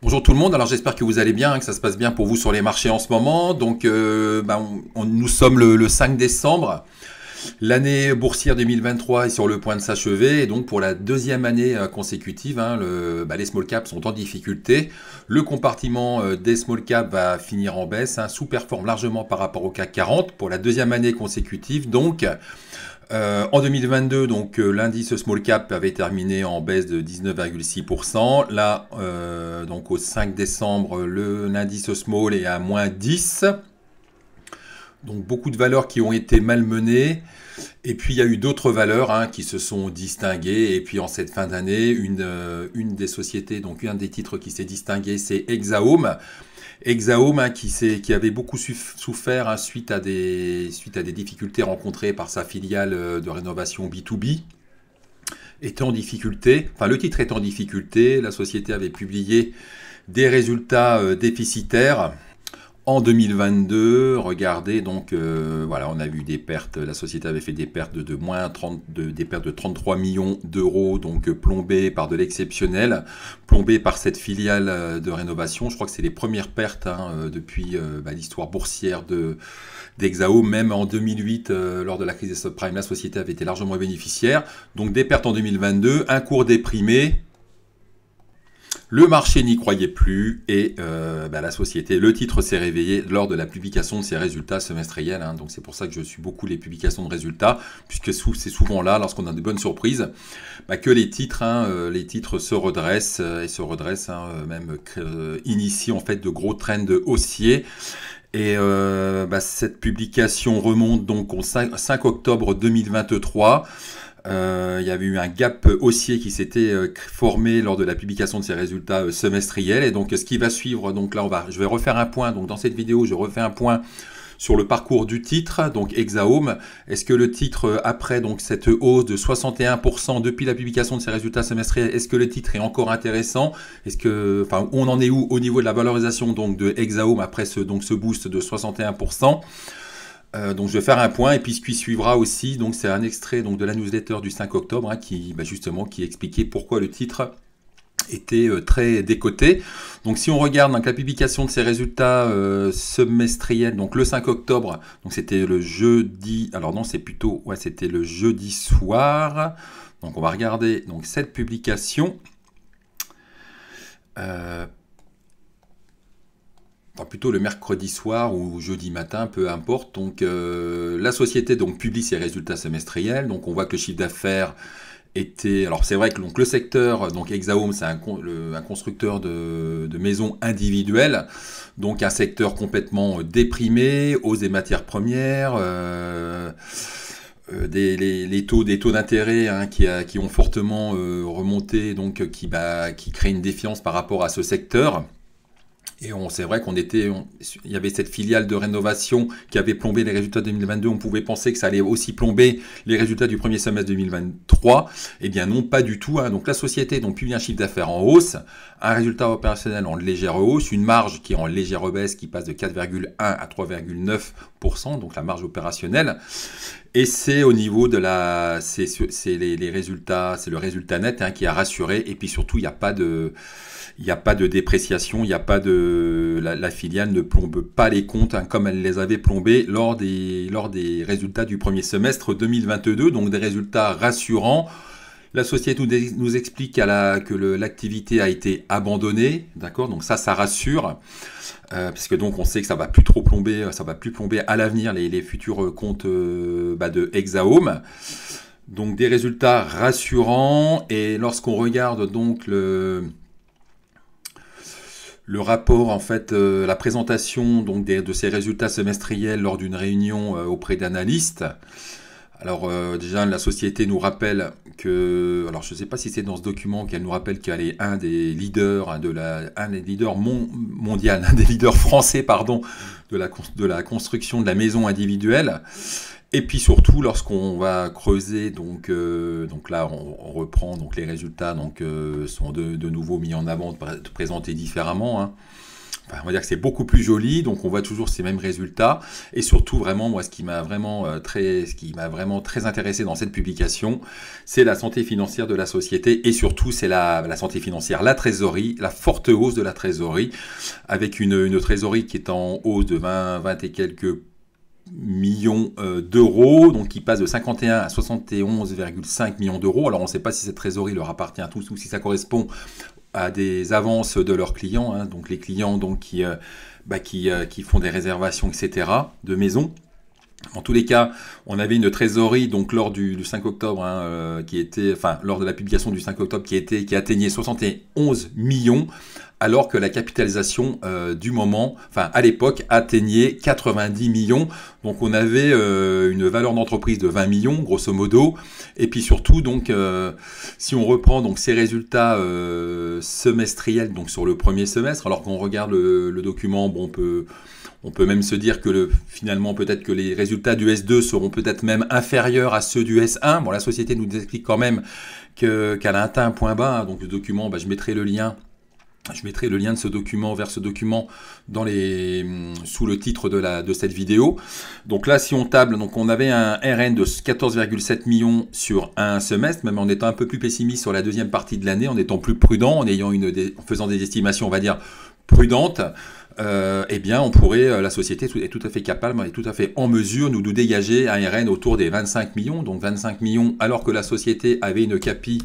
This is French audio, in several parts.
Bonjour tout le monde, alors j'espère que vous allez bien, que ça se passe bien pour vous sur les marchés en ce moment. Donc nous sommes le 5 décembre, l'année boursière 2023 est sur le point de s'achever et donc pour la deuxième année consécutive, les small caps sont en difficulté. Le compartiment des small caps va finir en baisse, sous-performe largement par rapport au CAC 40 pour la deuxième année consécutive. Donc en 2022, l'indice small cap avait terminé en baisse de 19,6%. Là, donc au 5 décembre, l'indice small est à moins 10. Donc beaucoup de valeurs qui ont été malmenées. Et puis il y a eu d'autres valeurs qui se sont distinguées. Et puis en cette fin d'année, une des sociétés, donc un des titres qui s'est distingué, c'est Exaum. Exaum qui avait beaucoup souffert suite à des difficultés rencontrées par sa filiale de rénovation B2B, était en difficulté. Enfin, le titre est en difficulté. La société avait publié des résultats déficitaires. En 2022, regardez, voilà, on a vu des pertes, la société avait fait des pertes des pertes de 33 millions d'euros, donc plombées par de l'exceptionnel, plombées par cette filiale de rénovation. Je crois que c'est les premières pertes depuis l'histoire boursière d'Exaum. Même en 2008, lors de la crise des subprimes, la société avait été largement bénéficiaire. Donc des pertes en 2022, un cours déprimé. Le marché n'y croyait plus et la société, le titre s'est réveillé lors de la publication de ses résultats semestriels. Donc c'est pour ça que je suis beaucoup les publications de résultats, puisque c'est souvent là, lorsqu'on a de bonnes surprises, que les titres se redressent et se redressent, initient en fait de gros trends haussiers. Et cette publication remonte donc au 5 octobre 2023. Il y avait eu un gap haussier qui s'était formé lors de la publication de ces résultats semestriels. Et donc, ce qui va suivre, donc là, je vais refaire un point. Donc, dans cette vidéo, je refais un point sur le parcours du titre, donc Exaum. Est-ce que le titre, après donc cette hausse de 61% depuis la publication de ces résultats semestriels, est-ce que le titre est encore intéressant? On en est où au niveau de la valorisation donc de Exaum après ce boost de 61%? Donc je vais faire un point et puis ce qui suivra aussi, donc c'est un extrait donc de la newsletter du 5 octobre qui expliquait pourquoi le titre était très décoté. Donc si on regarde la publication de ces résultats semestriels, donc le 5 octobre, donc c'était le jeudi, alors non c'était le jeudi soir. Donc on va regarder donc cette publication. Plutôt le mercredi soir ou jeudi matin, peu importe. Donc la société publie ses résultats semestriels. Donc on voit que le chiffre d'affaires était... Alors c'est vrai que le secteur, donc Exaum, c'est un constructeur de maisons individuelles. Donc un secteur complètement déprimé, hausse des matières premières, des taux d'intérêt qui ont fortement remonté, donc qui créent une défiance par rapport à ce secteur. Et c'est vrai il y avait cette filiale de rénovation qui avait plombé les résultats de 2022. On pouvait penser que ça allait aussi plomber les résultats du premier semestre 2023. Eh bien non, pas du tout. Donc la société publie un chiffre d'affaires en hausse, un résultat opérationnel en légère hausse, une marge qui est en légère baisse qui passe de 4,1 à 3,9%, donc la marge opérationnelle. Et c'est au niveau de les résultats, c'est le résultat net qui a rassuré. Et puis surtout, il n'y a pas de dépréciation, il n'y a pas la filiale ne plombe pas les comptes comme elle les avait plombés lors des résultats du premier semestre 2022, donc des résultats rassurants. La société nous explique que l'activité a été abandonnée, d'accord, donc ça rassure, puisque donc on sait que ça va plus plomber à l'avenir les futurs comptes de Exaum. Donc des résultats rassurants, et lorsqu'on regarde donc le rapport, en fait, la présentation de ces résultats semestriels lors d'une réunion auprès d'analystes. Alors déjà, la société nous rappelle alors je ne sais pas si c'est dans ce document qu'elle nous rappelle qu'elle est un des leaders, un des leaders mondial, un des leaders français, pardon, de la construction de la maison individuelle. Et puis surtout, lorsqu'on va creuser, donc là on reprend les résultats, sont de nouveau mis en avant, présentés différemment. Enfin, on va dire que c'est beaucoup plus joli, donc on voit toujours ces mêmes résultats. Et surtout, vraiment, moi, ce qui m'a vraiment très intéressé dans cette publication, c'est la santé financière de la société. Et surtout, c'est la santé financière, la trésorerie, la forte hausse de la trésorerie, avec une trésorerie qui est en hausse de 20 et quelques millions d'euros, donc qui passe de 51 à 71,5 millions d'euros. Alors on ne sait pas si cette trésorerie leur appartient à tous ou si ça correspond à des avances de leurs clients, hein, donc les clients donc, qui font des réservations, etc., de maisons. En tous les cas, on avait une trésorerie donc lors du 5 octobre, hein, lors de la publication du 5 octobre, qui atteignait 71 millions, alors que la capitalisation du moment, enfin à l'époque, atteignait 90 millions. Donc on avait une valeur d'entreprise de 20 millions, grosso modo. Et puis surtout, donc, si on reprend donc ces résultats semestriels, donc sur le premier semestre, alors qu'on regarde le document, bon, on peut même se dire que finalement, peut-être que les résultats du S2 seront peut-être même inférieurs à ceux du S1. Bon, la société nous explique quand même qu'elle a atteint un point bas. Donc le document, je mettrai le lien. Je mettrai le lien de ce document vers ce document sous le titre de cette vidéo. Donc là, si on table, donc on avait un RN de 14,7 millions sur un semestre, même en étant un peu plus pessimiste sur la deuxième partie de l'année, en étant plus prudent, en faisant des estimations, on va dire, prudentes. Eh bien, la société est tout à fait capable, est tout à fait en mesure de nous dégager un RN autour des 25 millions. Donc 25 millions, alors que la société avait une capi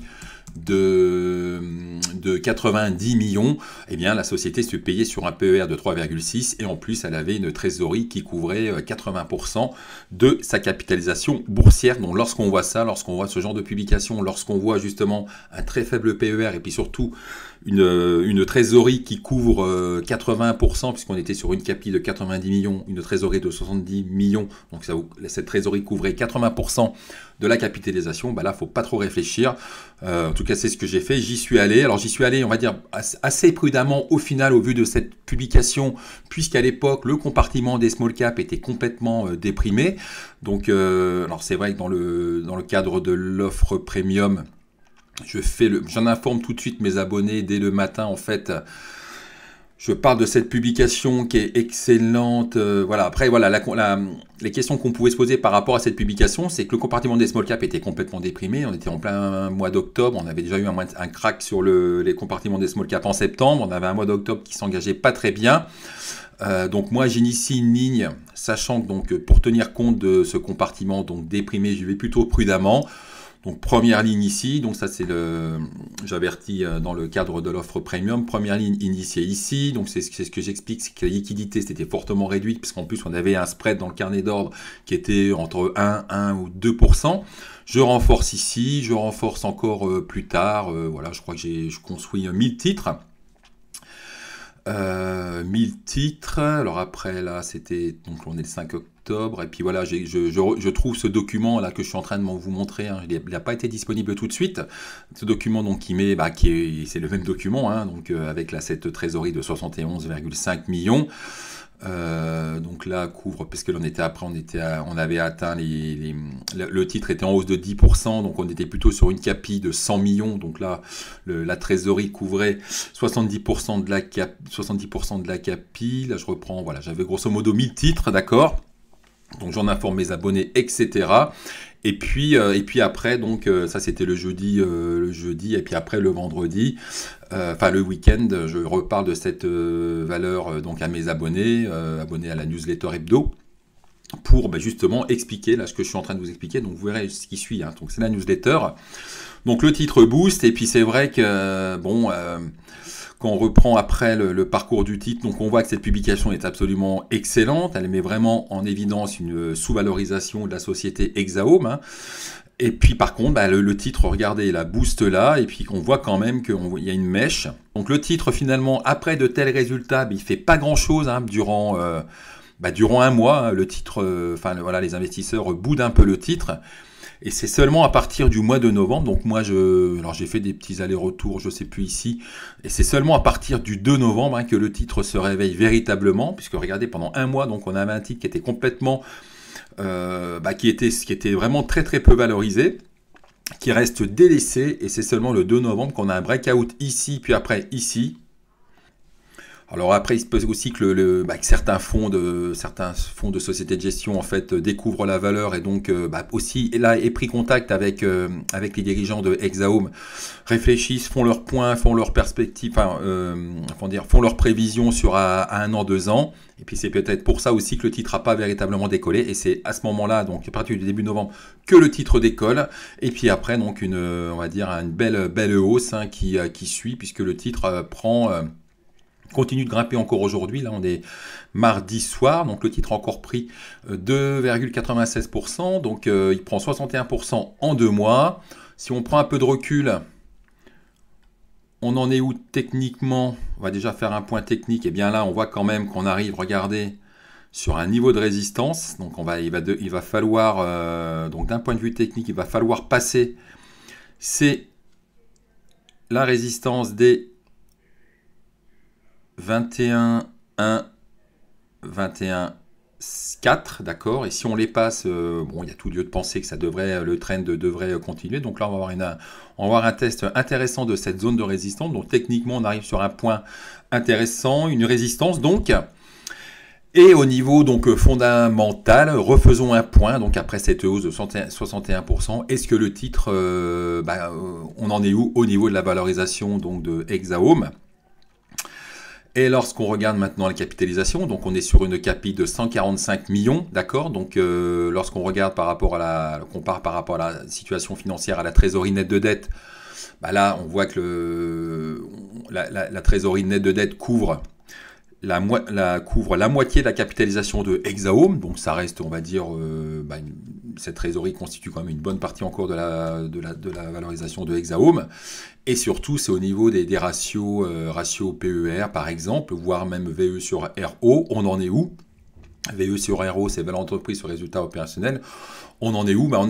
de 90 millions, eh bien la société se payait sur un PER de 3,6 et en plus elle avait une trésorerie qui couvrait 80% de sa capitalisation boursière. Donc lorsqu'on voit ça, lorsqu'on voit ce genre de publication, lorsqu'on voit justement un très faible PER et puis surtout une trésorerie qui couvre 80%, puisqu'on était sur une capi de 90 millions, une trésorerie de 70 millions, donc cette trésorerie couvrait 80% de la capitalisation, là, faut pas trop réfléchir. En tout cas, c'est ce que j'ai fait. J'y suis allé. Alors, j'y suis allé, on va dire, assez prudemment au final, au vu de cette publication, puisqu'à l'époque, le compartiment des small caps était complètement déprimé. Donc, alors c'est vrai que dans le cadre de l'offre premium, j'en informe tout de suite mes abonnés dès le matin, en fait. Je parle de cette publication qui est excellente. Voilà. Après, voilà, les questions qu'on pouvait se poser par rapport à cette publication, c'est que le compartiment des small caps était complètement déprimé. On était en plein mois d'octobre. On avait déjà eu un crack sur les compartiments des small caps en septembre. On avait un mois d'octobre qui s'engageait pas très bien. Donc moi, j'initie une ligne, sachant que donc, pour tenir compte de ce compartiment donc déprimé, je vais plutôt prudemment. Donc première ligne ici, donc ça c'est j'avertis dans le cadre de l'offre premium, première ligne initiée ici, donc c'est ce que j'explique, c'est que la liquidité c'était fortement réduite, puisqu'en plus on avait un spread dans le carnet d'ordre qui était entre 1 ou 2%. Je renforce ici, je renforce encore plus tard, voilà, je crois que je construis 1000 titres. 1000 titres, alors après là c'était, donc on est le 5 octobre, et puis voilà, je trouve ce document là que je suis en train de vous montrer, hein, il n'a pas été disponible tout de suite, ce document donc c'est le même document, hein, donc avec cette trésorerie de 71,5 millions. Donc là couvre, parce que on avait atteint le titre était en hausse de 10%, donc on était plutôt sur une capi de 100 millions, donc là la trésorerie couvrait 70% de la capi. Là je reprends, voilà, j'avais grosso modo 1000 titres, d'accord, donc j'en informe mes abonnés, etc. Et puis après, donc ça c'était le jeudi, et puis après le vendredi, le week-end, je reparle de cette valeur donc à mes abonnés, abonnés à la newsletter hebdo, pour justement expliquer là ce que je suis en train de vous expliquer. Donc vous verrez ce qui suit, hein. Donc c'est la newsletter. Donc le titre boost, et puis c'est vrai que quand on reprend après le parcours du titre, donc on voit que cette publication est absolument excellente. Elle met vraiment en évidence une sous-valorisation de la société Exaome, hein. Et puis par contre, le titre, regardez, la boost là, et puis on voit quand même qu'il y a une mèche. Donc le titre finalement, après de tels résultats, il fait pas grand-chose, hein, durant un mois. Hein, le titre, voilà, les investisseurs boudent un peu le titre. Et c'est seulement à partir du mois de novembre, donc moi alors j'ai fait des petits allers-retours, je sais plus ici, et c'est seulement à partir du 2 novembre, hein, que le titre se réveille véritablement, puisque regardez, pendant un mois, donc on avait un titre qui était complètement, qui était vraiment très très peu valorisé, qui reste délaissé, et c'est seulement le 2 novembre qu'on a un breakout ici, puis après ici. Alors après, il se peut aussi que, que certains fonds de sociétés de gestion en fait découvrent la valeur et donc aussi là aient pris contact avec les dirigeants de Exaome, réfléchissent, font leurs points, font leurs perspectives, font leurs prévisions sur à 1 an, 2 ans. Et puis c'est peut-être pour ça aussi que le titre n'a pas véritablement décollé. Et c'est à ce moment-là, donc à partir du début novembre, que le titre décolle. Et puis après, donc on va dire une belle hausse qui suit, puisque le titre continue de grimper encore aujourd'hui. Là, on est mardi soir, donc le titre a encore pris 2,96%. Donc il prend 61% en 2 mois. Si on prend un peu de recul, on en est où techniquement? On va déjà faire un point technique. Et bien là, on voit quand même qu'on arrive, regardez, sur un niveau de résistance. Donc il va falloir, donc d'un point de vue technique, il va falloir passer. C'est la résistance des 21,1, 21,4, d'accord. Et si on les passe, bon, il y a tout lieu de penser que le trend devrait continuer. Donc là, on va avoir un test intéressant de cette zone de résistance. Donc techniquement, on arrive sur un point intéressant, une résistance donc. Et au niveau donc fondamental, refaisons un point. Donc après cette hausse de 61%, est-ce que le titre, on en est où au niveau de la valorisation donc de Exaome? Et lorsqu'on regarde maintenant la capitalisation, donc on est sur une capi de 145 millions, d'accord. Donc lorsqu'on regarde compare par rapport à la situation financière, à la trésorerie nette de dette, là on voit que la trésorerie nette de dette couvre la moitié de la capitalisation de Exaome. Donc ça reste, on va dire, cette trésorerie constitue quand même une bonne partie encore de la valorisation de Exaome. Et surtout, c'est au niveau des ratios, PER par exemple, voire même VE sur RO. On en est où? VE sur RO, c'est valeur entreprise sur résultat opérationnel. On en est où? En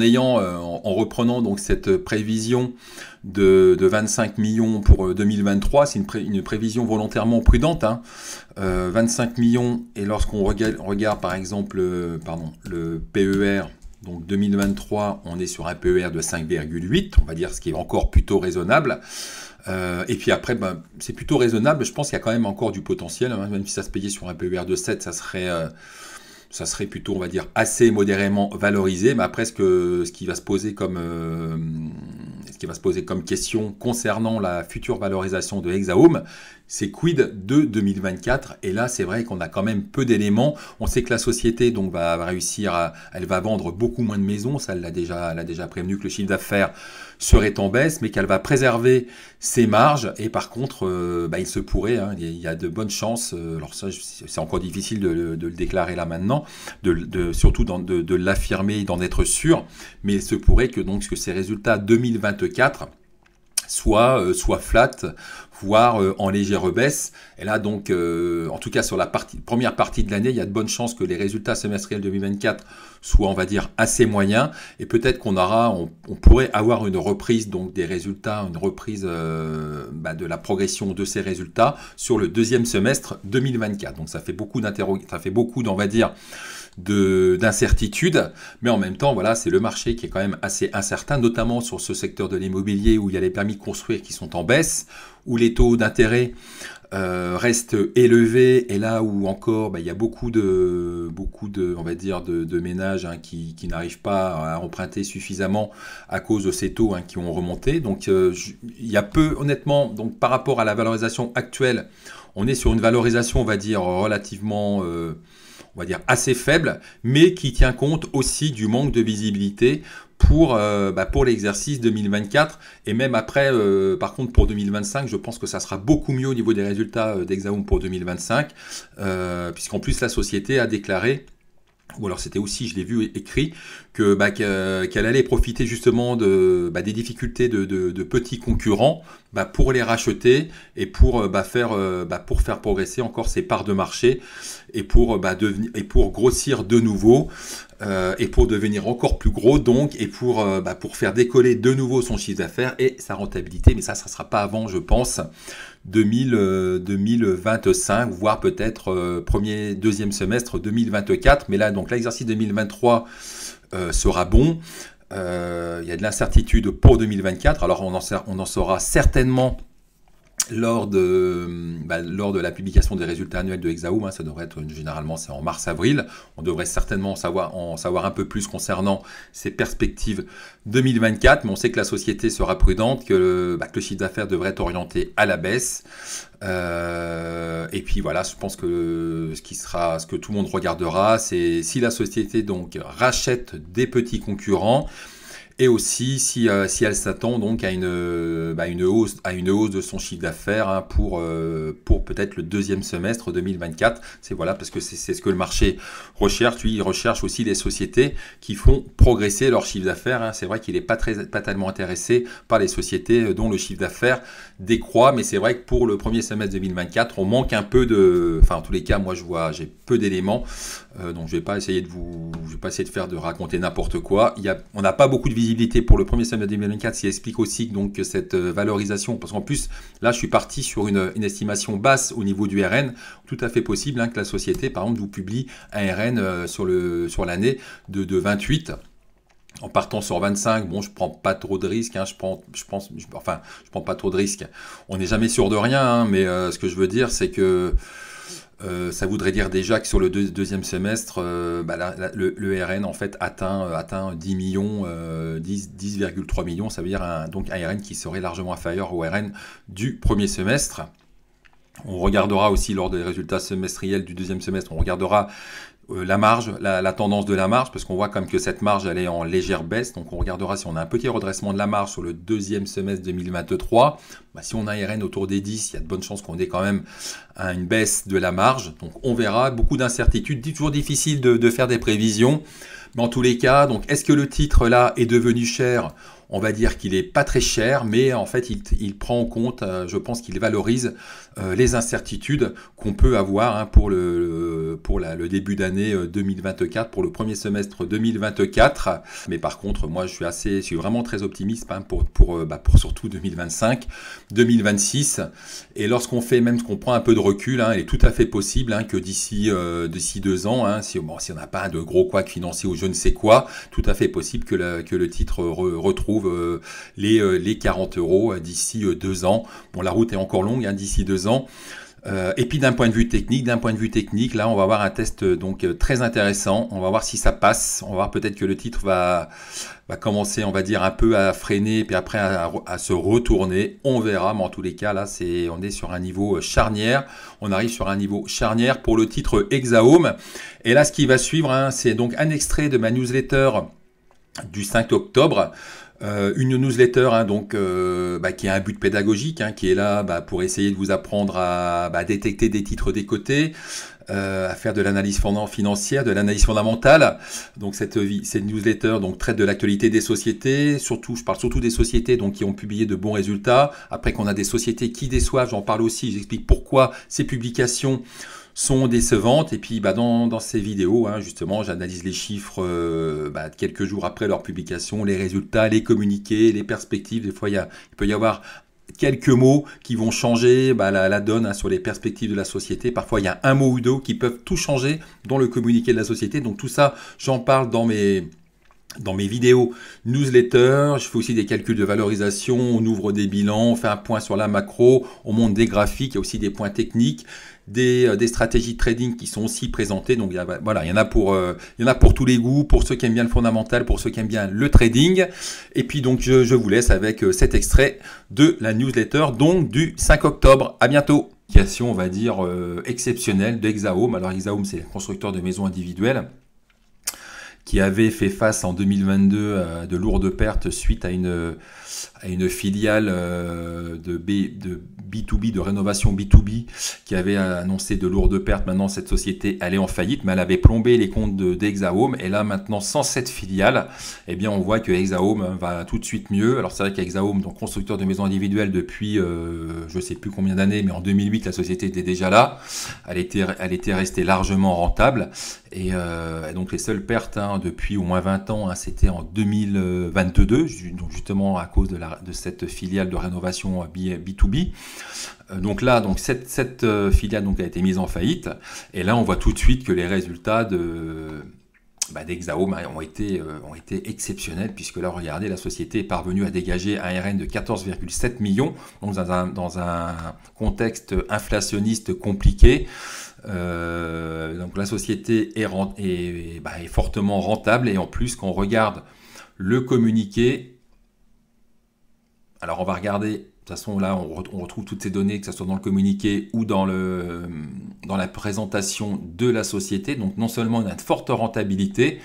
reprenant donc cette prévision de 25 millions pour 2023, c'est une prévision volontairement prudente, 25 millions, et lorsqu'on regarde par exemple le PER, donc 2023, on est sur un PER de 5,8, on va dire, ce qui est encore plutôt raisonnable. Et puis après, c'est plutôt raisonnable, je pense qu'il y a quand même encore du potentiel, même si ça se payait sur un PER de 7, ça serait plutôt, on va dire, assez modérément valorisé. Mais après, ce qui va se poser comme question concernant la future valorisation de Exaome, c'est quid de 2024. Et là, c'est vrai qu'on a quand même peu d'éléments. On sait que la société donc va réussir elle va vendre beaucoup moins de maisons. Ça, elle a déjà prévenu que le chiffre d'affaires serait en baisse, mais qu'elle va préserver ses marges. Et par contre, il se pourrait, il y a de bonnes chances, alors ça, c'est encore difficile de le déclarer là maintenant, surtout de l'affirmer et d'en être sûr, mais il se pourrait que ces résultats 2024 soit flat, voire en légère baisse. Et là, donc, en tout cas, sur la première partie de l'année, il y a de bonnes chances que les résultats semestriels 2024 soient, on va dire, assez moyens. Et peut-être on pourrait avoir une reprise donc des résultats, une reprise de la progression de ces résultats sur le deuxième semestre 2024. Donc, ça fait beaucoup on va dire, d'incertitude, mais en même temps, voilà, c'est le marché qui est quand même assez incertain, notamment sur ce secteur de l'immobilier où il y a les permis de construire qui sont en baisse, où les taux d'intérêt restent élevés, et là où encore il y a beaucoup de on va dire de ménages qui n'arrivent pas à emprunter suffisamment à cause de ces taux qui ont remonté. Donc il y a peu, honnêtement, donc par rapport à la valorisation actuelle, on est sur une valorisation, on va dire, relativement on va dire assez faible, mais qui tient compte aussi du manque de visibilité pour l'exercice 2024. Et même après, par contre, pour 2025, je pense que ça sera beaucoup mieux au niveau des résultats d'Exaome pour 2025, puisqu'en plus, la société a déclaré, ou alors c'était aussi, je l'ai vu écrit, qu'elle allait profiter justement des difficultés de petits concurrents pour les racheter et pour faire progresser encore ses parts de marché et pour grossir de nouveau et pour devenir encore plus gros donc, et pour faire décoller de nouveau son chiffre d'affaires et sa rentabilité. Mais ça ne sera pas avant, je pense, 2025, voire peut-être deuxième semestre 2024. Mais là, donc l'exercice 2023 sera bon. Il y a de l'incertitude pour 2024. Alors on en saura certainement lors de la publication des résultats annuels de Exaum, ça devrait être généralement c'est en mars-avril, on devrait certainement en savoir un peu plus concernant ses perspectives 2024, mais on sait que la société sera prudente, que le chiffre d'affaires devrait être orienté à la baisse. Et puis voilà, je pense que ce que tout le monde regardera, c'est si la société donc rachète des petits concurrents. Et aussi si elle s'attend donc à une hausse de son chiffre d'affaires, hein, pour peut-être le deuxième semestre 2024. C'est voilà, parce que c'est ce que le marché recherche. Lui, il recherche aussi les sociétés qui font progresser leur chiffre d'affaires, hein. C'est vrai qu'il n'est pas tellement intéressé par les sociétés dont le chiffre d'affaires décroît, mais c'est vrai que pour le premier semestre 2024, on manque un peu en tous les cas, moi j'ai peu d'éléments, donc je vais pas essayer de raconter n'importe quoi. On n'a pas beaucoup de visibilité pour le premier semestre 2024, ce qui explique aussi donc que cette valorisation, parce qu'en plus là je suis parti sur une estimation basse au niveau du RN, tout à fait possible, hein, que la société par exemple vous publie un RN sur l'année de 28. En partant sur 25, bon, je prends pas trop de risques, hein, je prends pas trop de risques. On n'est jamais sûr de rien, hein, mais ce que je veux dire, c'est que ça voudrait dire déjà que sur le deuxième semestre, le RN en fait atteint 10 millions, 10,3 millions, ça veut dire donc un RN qui serait largement inférieur au RN du premier semestre. On regardera aussi lors des résultats semestriels du deuxième semestre, on regardera la marge, la tendance de la marge, parce qu'on voit comme que cette marge elle est en légère baisse, donc on regardera si on a un petit redressement de la marge sur le deuxième semestre 2023. Si on a un RN autour des 10, il y a de bonnes chances qu'on ait quand même une baisse de la marge, donc on verra. Beaucoup d'incertitudes, toujours difficile de faire des prévisions, mais en tous les cas, donc est-ce que le titre là est devenu cher? On va dire qu'il est pas très cher, mais en fait, il prend en compte, je pense qu'il valorise les incertitudes qu'on peut avoir, hein, pour le début d'année 2024, pour le premier semestre 2024. Mais par contre, moi, je suis vraiment très optimiste, hein, pour surtout 2025, 2026. Et lorsqu'on prend un peu de recul, hein, il est tout à fait possible, hein, que d'ici 2 ans, hein, si on n'a pas de gros couac financier ou je ne sais quoi, tout à fait possible que le titre retrouve les 40 € d'ici 2 ans. Bon, la route est encore longue, hein, d'ici 2 ans. Et puis d'un point de vue technique, là on va avoir un test donc très intéressant. On va voir si ça passe. On va voir peut-être que le titre va commencer, on va dire, un peu à freiner, puis après à se retourner. On verra, mais en tous les cas, là on est sur un niveau charnière. On arrive sur un niveau charnière pour le titre Exaum. Et là, ce qui va suivre, hein, c'est donc un extrait de ma newsletter du 5 octobre. Une newsletter, hein, donc qui a un but pédagogique, hein, qui est là pour essayer de vous apprendre à détecter des titres décotés, à faire de l'analyse financière, de l'analyse fondamentale. Donc cette newsletter donc traite de l'actualité des sociétés, je parle surtout des sociétés donc qui ont publié de bons résultats. Après qu'on a des sociétés qui déçoivent, j'en parle aussi, j'explique pourquoi ces publications sont décevantes. Et puis dans ces vidéos, hein, justement, j'analyse les chiffres quelques jours après leur publication, les résultats, les communiqués, les perspectives. Des fois, il peut y avoir quelques mots qui vont changer la donne, hein, sur les perspectives de la société. Parfois, il y a un mot ou deux qui peuvent tout changer dans le communiqué de la société. Donc tout ça, j'en parle dans mes vidéos newsletter. Je fais aussi des calculs de valorisation, on ouvre des bilans, on fait un point sur la macro, on monte des graphiques, il y a aussi des points techniques, des stratégies de trading qui sont aussi présentées. Donc il y en a pour tous les goûts, pour ceux qui aiment bien le fondamental, pour ceux qui aiment bien le trading. Et puis donc je vous laisse avec cet extrait de la newsletter donc du 5 octobre. À bientôt. On va dire exceptionnelle d'Exaum. Alors Exaum, c'est le constructeur de maisons individuelles qui avait fait face en 2022 à de lourdes pertes suite à une filiale de B2B, de rénovation B2B, qui avait annoncé de lourdes pertes. Maintenant, cette société, elle est en faillite, mais elle avait plombé les comptes d'Exaum. Et là, maintenant, sans cette filiale, eh bien, on voit que Exaum va tout de suite mieux. Alors, c'est vrai qu'Exaum, donc constructeur de maisons individuelles depuis, je ne sais plus combien d'années, mais en 2008, la société était déjà là. Elle était restée largement rentable. Et donc, les seules pertes, hein, depuis au moins 20 ans, hein, c'était en 2022, donc justement à cause de cette filiale de rénovation B2B. Donc là, cette filiale donc a été mise en faillite. Et là, on voit tout de suite que les résultats d'Hexaome ont été exceptionnels, puisque là, regardez, la société est parvenue à dégager un RN de 14,7 millions, donc dans un contexte inflationniste compliqué. Donc la société est fortement rentable, et en plus, quand on regarde le communiqué, alors on va regarder, de toute façon là on retrouve toutes ces données, que ce soit dans le communiqué ou dans la présentation de la société. Donc non seulement on a une forte rentabilité,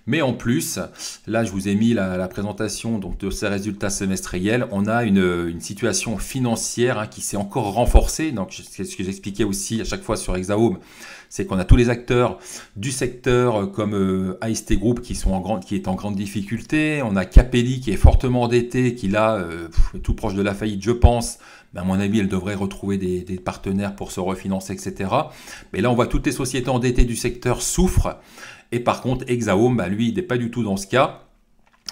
mais en plus, là je vous ai mis la présentation donc, de ces résultats semestriels. On a une situation financière qui s'est encore renforcée. Donc c'est ce que j'expliquais aussi à chaque fois sur Hexaome, c'est qu'on a tous les acteurs du secteur comme AST Group qui est en grande difficulté. On a Capelli qui est fortement endetté, qui là est tout proche de la faillite, je pense. Mais à mon avis, elle devrait retrouver des partenaires pour se refinancer, etc. Mais là, on voit toutes les sociétés endettées du secteur souffrent. Et par contre, Hexaome, lui, il n'est pas du tout dans ce cas.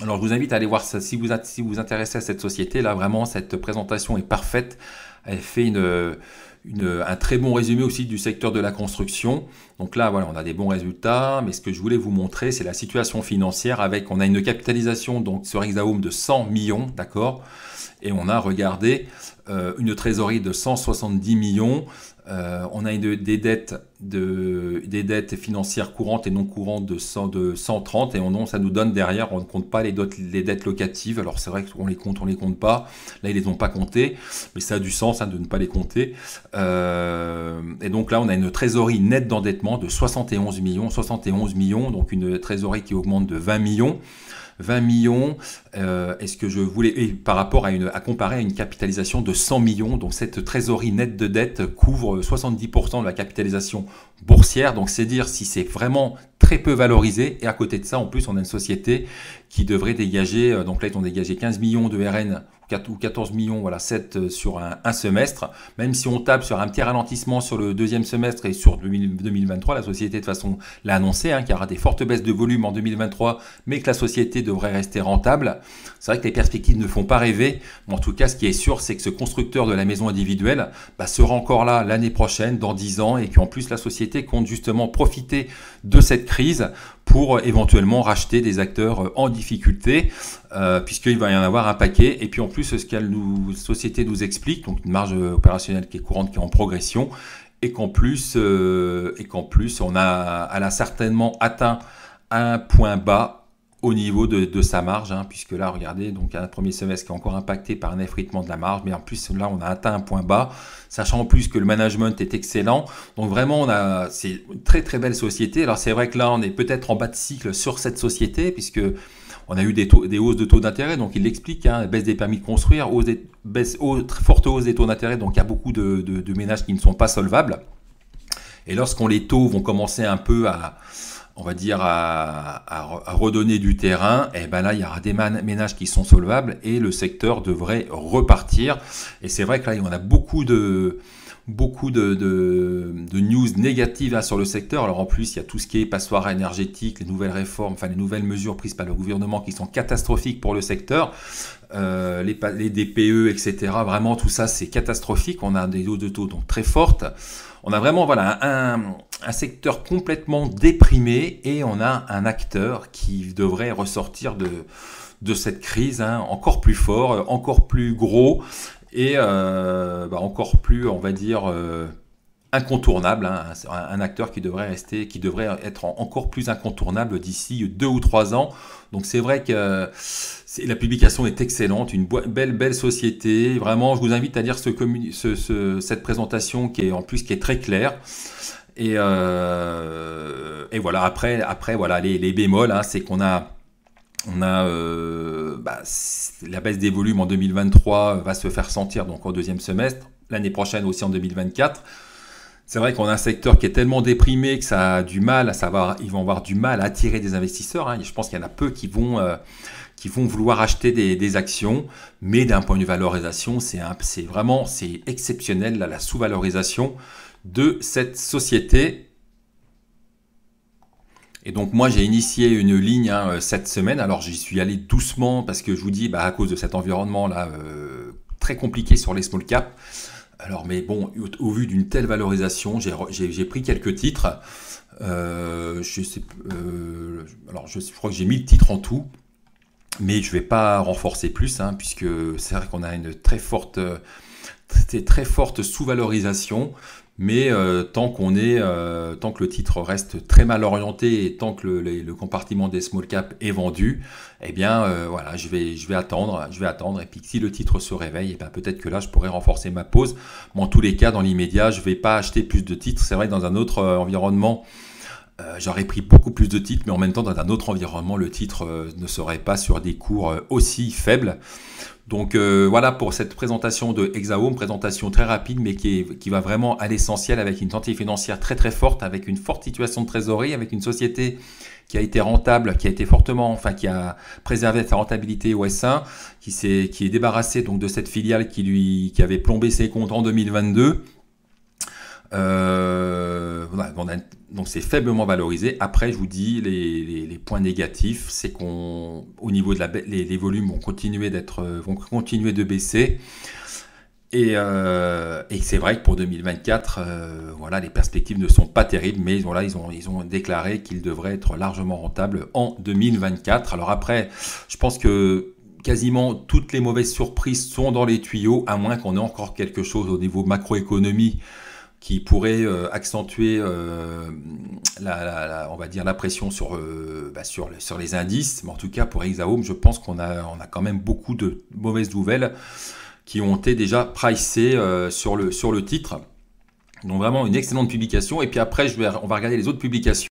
Alors, je vous invite à aller voir ça. Si vous vous intéressez à cette société, là, vraiment, cette présentation est parfaite. Elle fait un très bon résumé aussi du secteur de la construction. Donc là, voilà, on a des bons résultats, mais ce que je voulais vous montrer, c'est la situation financière on a une capitalisation donc sur Hexaome de 100 millions, d'accord, et on a regardé une trésorerie de 170 millions. On a des dettes financières courantes et non courantes de 130, et ça nous donne derrière, on ne compte pas les dettes locatives. Alors c'est vrai qu'on les compte pas, là ils les ont pas comptées, mais ça a du sens de ne pas les compter. Et donc là on a une trésorerie nette d'endettement de 71 millions, donc une trésorerie qui augmente de 20 millions. 20 millions, est-ce que je voulais, et par rapport à comparer à une capitalisation de 100 millions, donc cette trésorerie nette de dette couvre 70% de la capitalisation boursière, donc c'est dire si c'est vraiment très peu valorisé. Et à côté de ça, en plus, on a une société qui devrait dégager, donc là ils ont dégagé 15 millions de RN, ou 14 millions, voilà, 7 sur un semestre. Même si on tape sur un petit ralentissement sur le deuxième semestre et sur 2023, la société de toute façon l'a annoncé, qu'il y aura des fortes baisses de volume en 2023, mais que la société devrait rester rentable. C'est vrai que les perspectives ne font pas rêver, mais en tout cas, ce qui est sûr, c'est que ce constructeur de la maison individuelle sera encore là l'année prochaine, dans 10 ans, et qu'en plus la société compte justement profiter de cette crise pour éventuellement racheter des acteurs en difficulté, puisqu'il va y en avoir un paquet. Et puis en plus, ce que la société nous explique, donc une marge opérationnelle qui est courante, qui est en progression, et qu'en plus, elle a certainement atteint un point bas au niveau de sa marge, puisque là, regardez, donc un premier semestre qui est encore impacté par un effritement de la marge, mais en plus, là, on a atteint un point bas, sachant en plus que le management est excellent. Donc vraiment, c'est une très très belle société. Alors c'est vrai que là, on est peut-être en bas de cycle sur cette société, puisque on a eu des hausses de taux d'intérêt, donc il l'explique, baisse des permis de construire, forte hausse des taux d'intérêt, donc il y a beaucoup de ménages qui ne sont pas solvables. Et lorsqu'on les taux vont commencer un peu à redonner du terrain, et là il y aura des ménages qui sont solvables et le secteur devrait repartir. Et c'est vrai que là on a beaucoup de news négatives sur le secteur. Alors en plus il y a tout ce qui est passoire énergétique, les nouvelles réformes, les nouvelles mesures prises par le gouvernement qui sont catastrophiques pour le secteur, les DPE, etc. Vraiment tout ça c'est catastrophique. On a des hausses de taux donc très fortes. On a vraiment un secteur complètement déprimé, et on a un acteur qui devrait ressortir de cette crise encore plus fort, encore plus gros, et encore plus, on va dire, incontournable, un acteur qui devrait être encore plus incontournable d'ici 2 ou 3 ans. Donc c'est vrai que la publication est excellente, une belle société. Vraiment, je vous invite à lire cette présentation qui est très claire. Et voilà, après voilà, les bémols, c'est qu'on a la baisse des volumes en 2023 va se faire sentir donc au deuxième semestre, l'année prochaine aussi en 2024. C'est vrai qu'on a un secteur qui est tellement déprimé que ça a du mal ils vont avoir du mal à attirer des investisseurs. Je pense qu'il y en a peu qui vont vouloir acheter des actions, mais d'un point de vue valorisation, c'est exceptionnel la sous-valorisation de cette société. Et donc moi j'ai initié une ligne cette semaine. Alors j'y suis allé doucement parce que je vous dis à cause de cet environnement là très compliqué sur les small caps. Alors mais bon, au vu d'une telle valorisation, j'ai pris quelques titres. Je sais, alors je crois que j'ai 1000 titres en tout, mais je vais pas renforcer plus, hein, puisque c'est vrai qu'on a une très forte sous-valorisation. Mais tant que le titre reste très mal orienté et tant que le compartiment des small caps est vendu, eh bien voilà, je vais attendre. Et puis si le titre se réveille, eh bien peut-être que là je pourrais renforcer ma pause. Mais en tous les cas, dans l'immédiat, je vais pas acheter plus de titres. C'est vrai que dans un autre environnement, j'aurais pris beaucoup plus de titres, mais en même temps, dans un autre environnement, le titre ne serait pas sur des cours aussi faibles. Donc voilà pour cette présentation de Hexahome, présentation très rapide, mais qui va vraiment à l'essentiel, avec une santé financière très très forte, avec une forte situation de trésorerie, avec une société qui a été rentable, qui a été qui a préservé sa rentabilité au S1, qui est débarrassé donc de cette filiale qui avait plombé ses comptes en 2022. Voilà, donc c'est faiblement valorisé. Après, je vous dis, les points négatifs, c'est qu'au niveau de les volumes vont continuer de baisser. Et c'est vrai que pour 2024, voilà, les perspectives ne sont pas terribles, mais voilà, ils ont déclaré qu'ils devraient être largement rentables en 2024. Alors après, je pense que quasiment toutes les mauvaises surprises sont dans les tuyaux, à moins qu'on ait encore quelque chose au niveau macroéconomie qui pourrait accentuer on va dire la pression sur les indices. Mais en tout cas, pour Hexahome, je pense qu'on a quand même beaucoup de mauvaises nouvelles qui ont été déjà pricées sur le titre. Donc vraiment une excellente publication. Et puis après, on va regarder les autres publications.